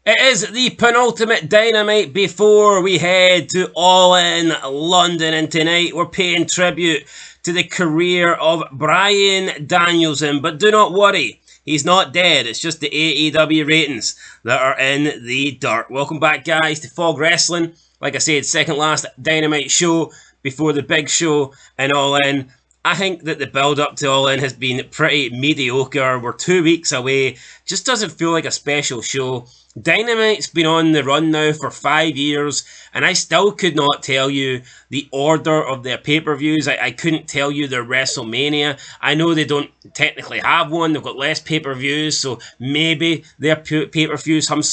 It is the penultimate Dynamite before we head to All In London, and tonight we're paying tribute to the career of Bryan Danielson. But do not worry, he's not dead. It's just the AEW ratings that are in the dirt. Welcome back, guys, to Fog Wrestling. Like I said, second last Dynamite show before the big show in All In. I think that the build-up to All In has been pretty mediocre. We're 2 weeks away. Just doesn't feel like a special show. Dynamite's been on the run now for 5 years, and I still could not tell you the order of their pay-per-views. I couldn't tell you their WrestleMania. I know they don't technically have one. They've got less pay-per-views, so maybe their pay-per-views have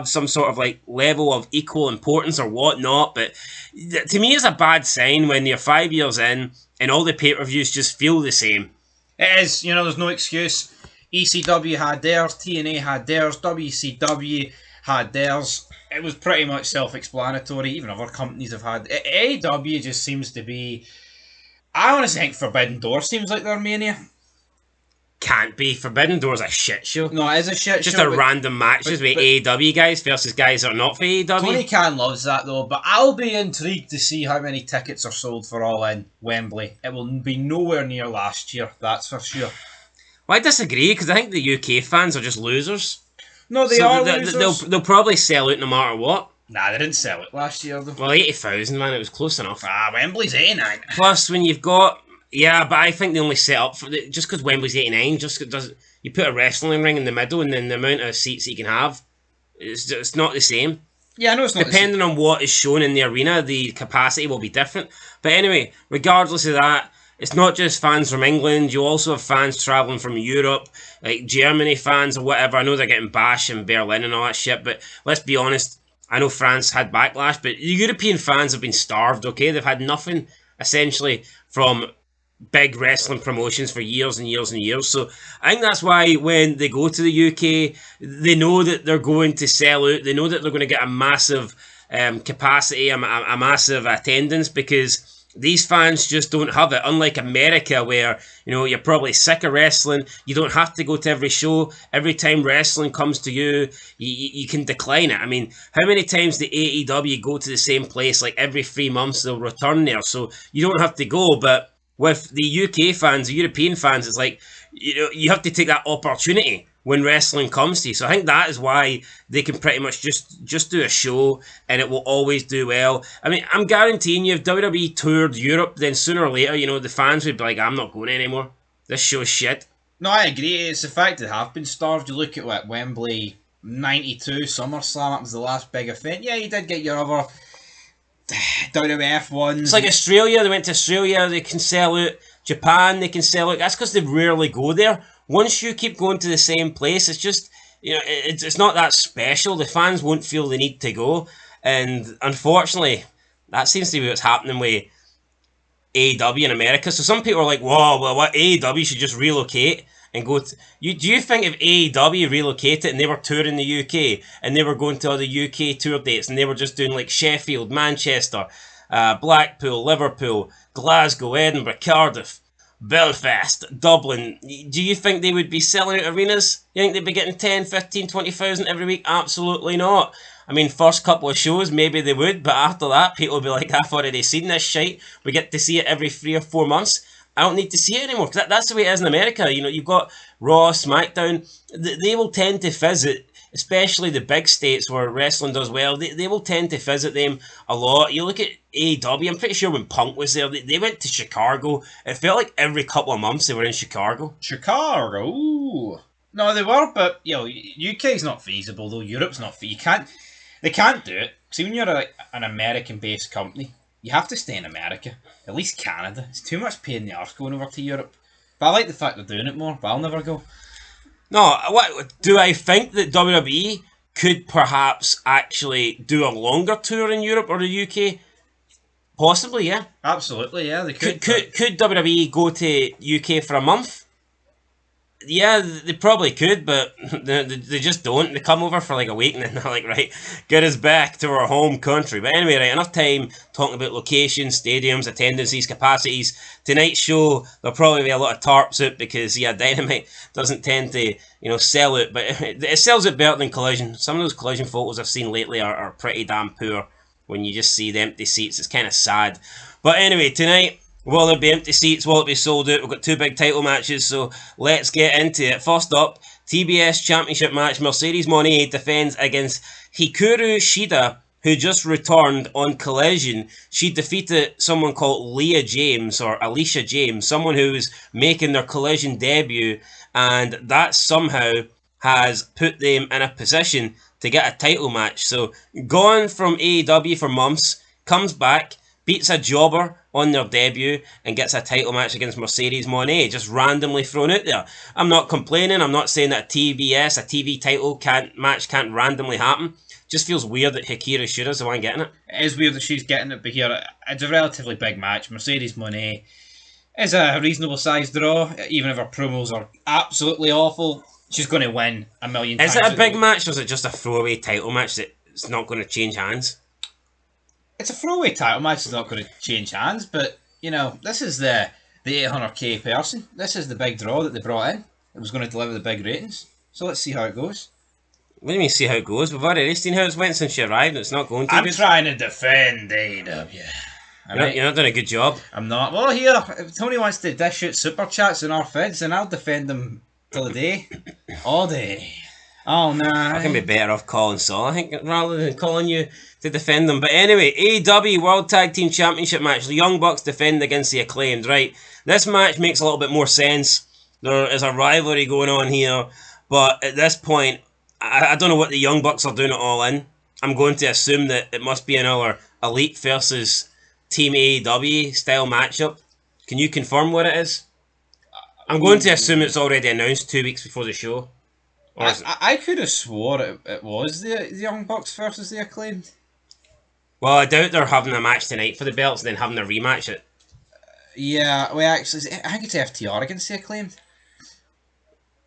some sort of like level of equal importance or whatnot. But to me, it's a bad sign when you're 5 years in and all the pay-per-views just feel the same. It is, there's no excuse. ECW had theirs, TNA had theirs, WCW had theirs. It was pretty much self-explanatory. Even other companies have had. AEW just seems to be... I honestly think Forbidden Door seems like their mania. Can't be. Forbidden Door's a shit show. No, it is a shit just show. Just a random matches with AEW guys versus guys that are not for AEW. Tony Khan loves that though, but I'll be intrigued to see how many tickets are sold for All In Wembley. It will be nowhere near last year, that's for sure. Well, I disagree, because I think the UK fans are just losers. No, they are losers. They'll probably sell out no matter what. Nah, they didn't sell it last year though. Well, 80,000, man, it was close enough. Wembley's 89. Plus, when you've got... Yeah, but I think they only set up for... Just because Wembley's 89, you put a wrestling ring in the middle and then the amount of seats that you can have, it's not the same. Yeah, I know it's not Depending on what is shown in the arena, the capacity will be different. But anyway, regardless of that, it's not just fans from England. You also have fans travelling from Europe, like Germany fans or whatever. I know they're getting bashed in Berlin and all that shit, but let's be honest. I know France had backlash, but the European fans have been starved, okay? They've had nothing, essentially, from big wrestling promotions for years and years and years. So I think that's why when they go to the UK, they know that they're going to sell out. They know that they're going to get a massive capacity, a massive attendance, because these fans just don't have it. Unlike America, where you're probably sick of wrestling, you don't have to go to every show. Every time wrestling comes to you, you can decline it. I mean, how many times do AEW go to the same place? Like every 3 months they'll return there, so you don't have to go. But with the UK fans, the European fans, it's like you have to take that opportunity when wrestling comes to you. So I think that is why they can pretty much just do a show and it will always do well. I mean, I'm guaranteeing you, if WWE toured Europe, then sooner or later, the fans would be like, I'm not going anymore. This show's shit. No, I agree. It's the fact they have been starved. You look at Wembley 92, SummerSlam, that was the last big event. Yeah, you did get your other WWF ones. It's like Australia. They went to Australia, they can sell out. Japan, they can sell out. That's because they rarely go there. Once you keep going to the same place, it's just, it's not that special. The fans won't feel the need to go. And unfortunately, that seems to be what's happening with AEW in America. So some people are like, whoa, well, what, AEW should just relocate and go to... Do you think if AEW relocated and they were touring the UK and they were going to all the UK tour dates and they were just doing like Sheffield, Manchester, Blackpool, Liverpool, Glasgow, Edinburgh, Cardiff, Belfast, Dublin, do you think they would be selling out arenas? You think they'd be getting 10, 15, 20,000 every week? Absolutely not. I mean, first couple of shows, maybe they would, but after that, people would be like, I've already seen this shite. We get to see it every 3 or 4 months. I don't need to see it anymore. Because that's the way it is in America. You've got Raw, SmackDown. They will tend to visit, especially the big states where wrestling does well, they will tend to visit them a lot. You look at AEW, I'm pretty sure when Punk was there, they went to Chicago. It felt like every couple of months they were in Chicago. Chicago? Ooh. No, they were, but, UK's not feasible, though. Europe's not feasible. They can't do it. See, when you're an American-based company, you have to stay in America. At least Canada. It's too much pain in the arse going over to Europe. But I like the fact they're doing it more, but I'll never go. No, what do I think that WWE could perhaps actually do a longer tour in Europe or the UK? Possibly, yeah. Absolutely, yeah, they could. Could WWE go to UK for a month? Yeah, they probably could, but they just don't. They come over for like a week and then they're like, right, get us back to our home country. But anyway, right, enough time talking about locations, stadiums, attendances, capacities. Tonight's show, there'll probably be a lot of tarps out because, yeah, Dynamite doesn't tend to, sell out, but it sells out better than Collision. Some of those Collision photos I've seen lately are pretty damn poor. When you just see the empty seats, it's kind of sad. But anyway, tonight, will there be empty seats? Will it be sold out? We've got two big title matches, so let's get into it. First up, TBS Championship match. Mercedes Moné defends against Hikaru Shida, who just returned on Collision. She defeated someone called Leah James, or Alicia James, someone who was making their Collision debut, and that somehow has put them in a position to get a title match. So, gone from AEW for months, comes back, beats a jobber on their debut, and gets a title match against Mercedes Moné, just randomly thrown out there. I'm not complaining, I'm not saying that TBS, a TV title match can't randomly happen. Just feels weird that Hikaru Shida's the one getting it. It is weird that she's getting it, but here, it's a relatively big match. Mercedes Moné is a reasonable sized draw, even if her promos are absolutely awful. She's going to win a million times. Is it a big match, or is it just a throwaway title match that's not going to change hands? It's a throwaway title match, it's not going to change hands, but, this is the 800k person. This is the big draw that they brought in. It was going to deliver the big ratings. So let's see how it goes. What do you mean, see how it goes? We've already seen how it went since she arrived, and it's not going to I'm good. trying to defend AEW. You're not doing a good job. I'm not. Well, here, if Tony wants to dish out super chats and our feds, then I'll defend them till the day. All day. Oh, no. I can be better off calling Saul, I think, rather than calling you to defend them. But anyway, AEW World Tag Team Championship match. The Young Bucks defend against the Acclaimed, right? This match makes a little bit more sense. There is a rivalry going on here, but at this point, I don't know what the Young Bucks are doing it all in. I'm going to assume that it must be another Elite versus Team AEW style matchup. Can you confirm what it is? I'm going to assume it's already announced 2 weeks before the show. I could have swore it was the Young Bucks versus the Acclaimed. Well, I doubt they're having a match tonight for the belts and then having a rematch it. Yeah, well, actually, I think it's FTR against the Acclaimed.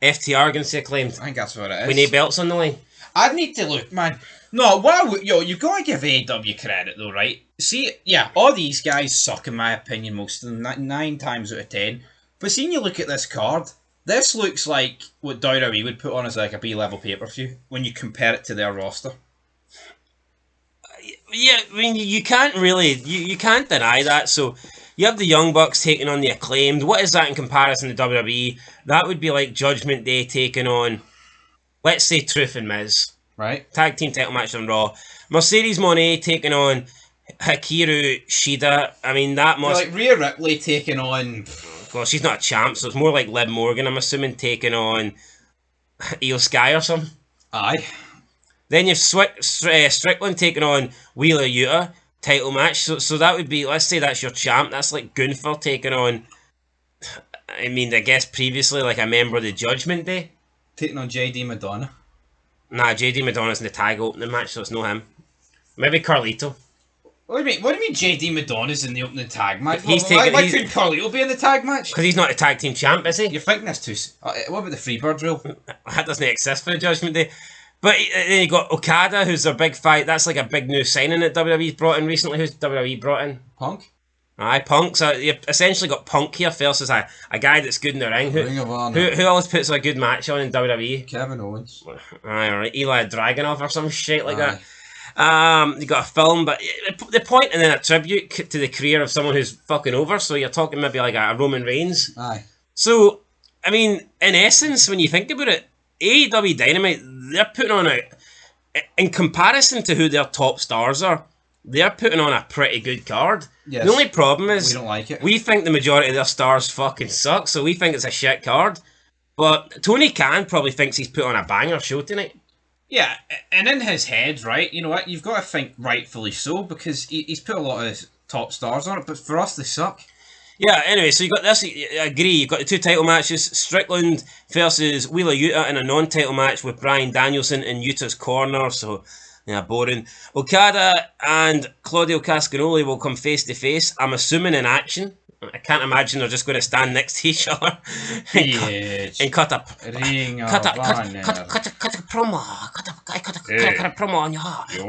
FTR against the Acclaimed. I think that's what it is. We need belts on the line. I'd need to look, man. No, what I would, you've got to give AEW credit though, right? See, yeah, all these guys suck in my opinion, most of them, 9 times out of 10. But seeing you look at this card, this looks like what WWE would put on as like a B-level pay-per-view when you compare it to their roster. Yeah, I mean, you can't really, you can't deny that. So, you have the Young Bucks taking on the Acclaimed. What is that in comparison to WWE? That would be like Judgment Day taking on, let's say, Truth and Miz. Right. Tag team title match on Raw. Mercedes Moné taking on Hikaru Shida. I mean, that must... like Rhea Ripley taking on... Well, she's not a champ, so it's more like Liv Morgan, I'm assuming, taking on Io Sky or something. Aye. Then you've Strickland taking on Wheeler Yuta, title match. So that would be, let's say that's your champ. That's like Gunther taking on, I mean, I guess previously like a member of the Judgment Day. Taking on JD Madonna. Nah, JD Madonna's in the tag opening match, so it's no him. Maybe Carlito. What do you mean JD Madonna's in the opening tag match? Why couldn't Carlito be in the tag match? Because he's not a tag team champ, is he? You're thinking this too... what about the Freebird rule? That doesn't exist for the Judgment Day. But then you got Okada, who's their big fight. That's like a big new signing that WWE's brought in recently. Who's WWE brought in? Punk? Aye, Punk. So you've essentially got Punk here versus a guy that's good in the ring. Ring of Honor. Who always puts a good match on in WWE? Kevin Owens. Aye, alright. Eli Dragunov or some shit like that. You got a film, but the point and then a tribute to the career of someone who's fucking over. So you're talking maybe like a Roman Reigns. Aye. So, I mean, in essence, when you think about it, AEW Dynamite, they're putting on in comparison to who their top stars are, they're putting on a pretty good card. Yes. The only problem is we don't like it. We think the majority of their stars fucking suck, so we think it's a shit card. But Tony Khan probably thinks he's put on a banger show tonight. Yeah, and in his head, right, you know what, you've got to think rightfully so, because he's put a lot of top stars on it, but for us they suck. Yeah, anyway, so you got this, I agree, you've got the 2 title matches, Strickland versus Wheeler Yuta in a non-title match with Bryan Danielson in Yuta's corner, so, yeah, boring. Okada and Claudio Cascaroli will come face to face, I'm assuming in action. I can't imagine they're just going to stand next to each other and cut a promo. Cut a promo on your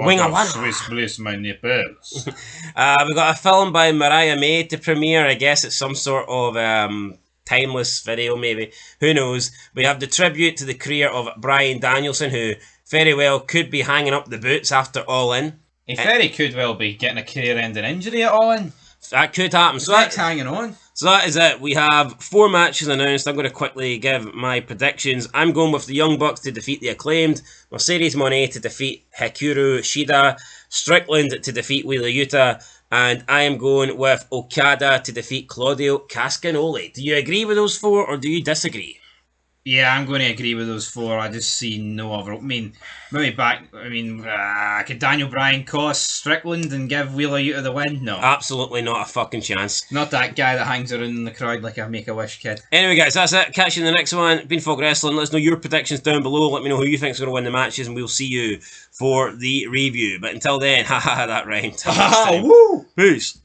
Wing of Honor. Swiss bliss my nipples. We got a film by Mariah May to premiere. I guess it's some sort of timeless video, maybe. Who knows? We have the tribute to the career of Bryan Danielson, who very well could be hanging up the boots after All In. He very could well be getting a career-ending injury at All In. That could happen. So that's hanging on. So that is it. We have 4 matches announced. I'm going to quickly give my predictions. I'm going with the Young Bucks to defeat the Acclaimed, Mercedes Moné to defeat Hikaru Shida, Strickland to defeat Wheeler Yuta, and I am going with Okada to defeat Claudio Castagnoli. Do you agree with those 4 or do you disagree? Yeah, I'm going to agree with those 4. I just see no other. I mean, could Daniel Bryan cost Strickland and give Wheeler Yuta the win? No. Absolutely not a fucking chance. Not that guy that hangs around in the crowd like a Make-A-Wish kid. Anyway, guys, that's it. Catch you in the next one. Bean Folk Wrestling. Let us know your predictions down below. Let me know who you think is going to win the matches, and we'll see you for the review. But until then, haha, that rhymed. Woo! Peace.